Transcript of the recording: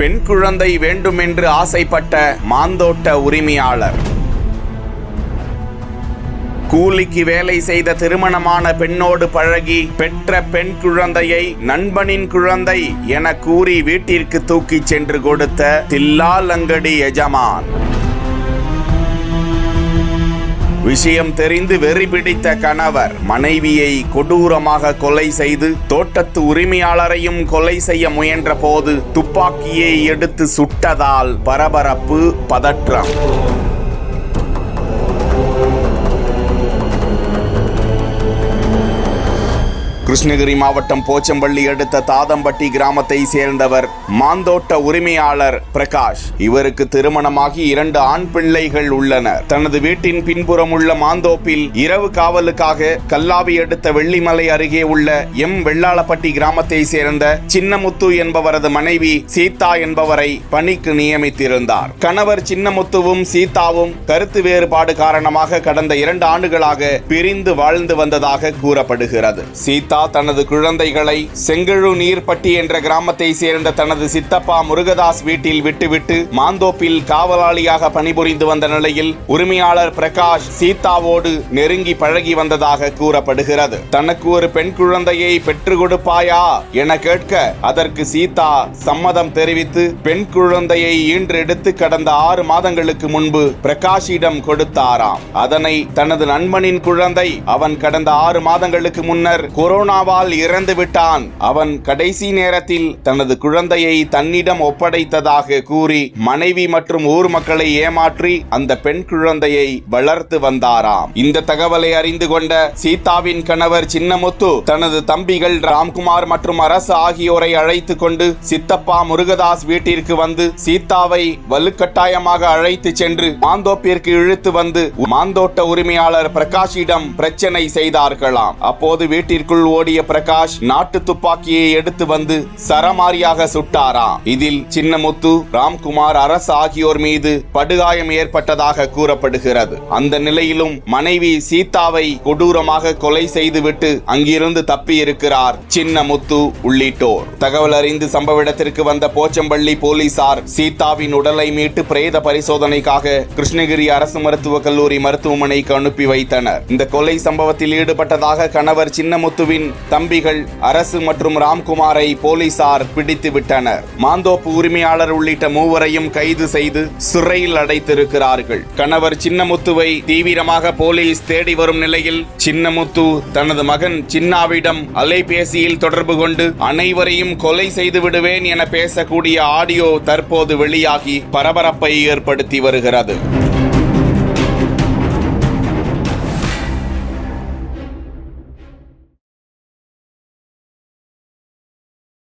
பெண் குழந்தை வேண்டுமென்று ஆசைப்பட்ட மாந்தோட்ட உரிமையாளர். கூலிக்கு வேலை செய்த திருமணமான பெண்ணோடு பழகி பெற்ற பெண் குழந்தையை நண்பனின் குழந்தை என கூறி வீட்டிற்கு தூக்கிச் சென்று கொடுத்த தில்லால் அங்கடி எஜமான். விஷயம் தெரிந்து வெறி பிடித்த கணவர் மனைவியை கொடூரமாக கொலை செய்து தோட்டத்து உரிமையாளரையும் கொலை செய்ய முயன்ற போது துப்பாக்கியை எடுத்து சுட்டதால் பரபரப்பு, பதற்றம். கிருஷ்ணகிரி மாவட்டம் போச்சம்பள்ளி அடுத்த தாதம்பட்டி கிராமத்தை சேர்ந்தவர் மாந்தோட்ட உரிமையாளர் பிரகாஷ். இவருக்கு திருமணமாகி 2 ஆண் பிள்ளைகள் உள்ளனர். தனது வீட்டின் பின்புறம் உள்ள மாந்தோப்பில் இரவு காவலுக்காக கல்லாவி அடுத்த வெள்ளிமலை அருகே உள்ள வெள்ளாளப்பட்டி கிராமத்தை சேர்ந்த சின்னமுத்து என்பவரது மனைவி சீதா என்பவரை பணிக்கு நியமித்திருந்தார். கணவர் சின்னமுத்துவும் சீதாவும் கருத்து வேறுபாடு காரணமாக கடந்த 2 ஆண்டுகளாக பிரிந்து வாழ்ந்து வந்ததாக கூறப்படுகிறது. சீதா தனது குழந்தைகளை செங்கழு நீர்பட்டி என்ற கிராமத்தை சேர்ந்த தனது சித்தப்பா முருகதாஸ் வீட்டில் விட்டுவிட்டு மாந்தோப்பில் காவலாளியாக பணிபுரிந்து வந்த நிலையில் உரிமையாளர் பிரகாஷ் சீதாவோடு நெருங்கி பழகி வந்ததாக கூறப்படுகிறது. தனக்கு ஒரு பெண் குழந்தையை பெற்று கொடுப்பாயா என கேட்க அதற்கு சீதா சம்மதம் தெரிவித்து பெண் குழந்தையை ஈன்றெடுத்து கடந்த 6 மாதங்களுக்கு முன்பு பிரகாஷிடம் கொடுத்தாராம். அதனை தனது நண்பனின் குழந்தை அவன் கடந்த 6 மாதங்களுக்கு முன்னர் கொரோனாவால் இறந்து விட்டான். அவன் கடைசி நேரத்தில் தனது குழந்தையை தன்னிடம் ஒப்படைத்ததாக கூறி மனைவி மற்றும் ஊர் மக்களை ஏமாற்றி அந்த பெண் குழந்தையை வளர்த்து வந்தாராம். இந்த தகவலை அறிந்து கொண்ட சீதாவின் கணவர் சின்னமுத்து தனது தம்பிகள் ராம்குமார் மற்றும் அரசு ஆகியோரை அழைத்து கொண்டு சித்தப்பா முருகதாஸ் வீட்டிற்கு வந்து சீதாவை வலுக்கட்டாயமாக அழைத்து சென்று மாந்தோப்பிற்கு இழுத்து வந்து மாந்தோட்ட உரிமையாளர் பிரகாஷிடம் பிரச்சனை செய்தார்களாம். அப்போது வீட்டிற்குள் ஓடிய பிரகாஷ் நாட்டு துப்பாக்கியை எடுத்து வந்து சரமாரியாக சுட்டாராம். இதில் சின்னமுத்து, ராம்குமார், அரசு ஆகியோர் மீது படுகாயம் ஏற்பட்டதாக கூறப்படுகிறது. அந்த நிலையிலும் மனைவி சீதாவை கொடூரமாக கொலை செய்துவிட்டு அங்கிருந்து தப்பி இருக்கிறார் சின்னமுத்து உள்ளிட்டோர். தகவல் அறிந்து சம்பவ இடத்திற்கு வந்த போச்சம்பள்ளி போலீசார் சீதாவின் உடலை மீட்டு பிரேத பரிசோதனைக்காக கிருஷ்ணகிரி அரசு மருத்துவக் கல்லூரி மருத்துவமனைக்கு அனுப்பி வைத்தனர். இந்த கொலை சம்பவத்தில் ஈடுபட்டதாக கணவர் சின்னமுத்துவின் தம்பிகள் அரசு மற்றும் ராம்குமாரை போலீசார் பிடித்து விட்டனர். மாந்தோப்பு உரிமையாளர் உள்ளிட்ட 3வரையும் கைது செய்து சிறையில் அடைத்திருக்கிறார்கள். கணவர் சின்னமுத்துவை தீவிரமாக போலீஸ் தேடி வரும் நிலையில் சின்னமுத்து தனது மகன் சின்னாவிடம் அலைபேசியில் தொடர்பு கொண்டு அனைவரையும் கொலை செய்து விடுவேன் என பேசக்கூடிய ஆடியோ தற்போது வெளியாகி பரபரப்பை ஏற்படுத்தி வருகிறது.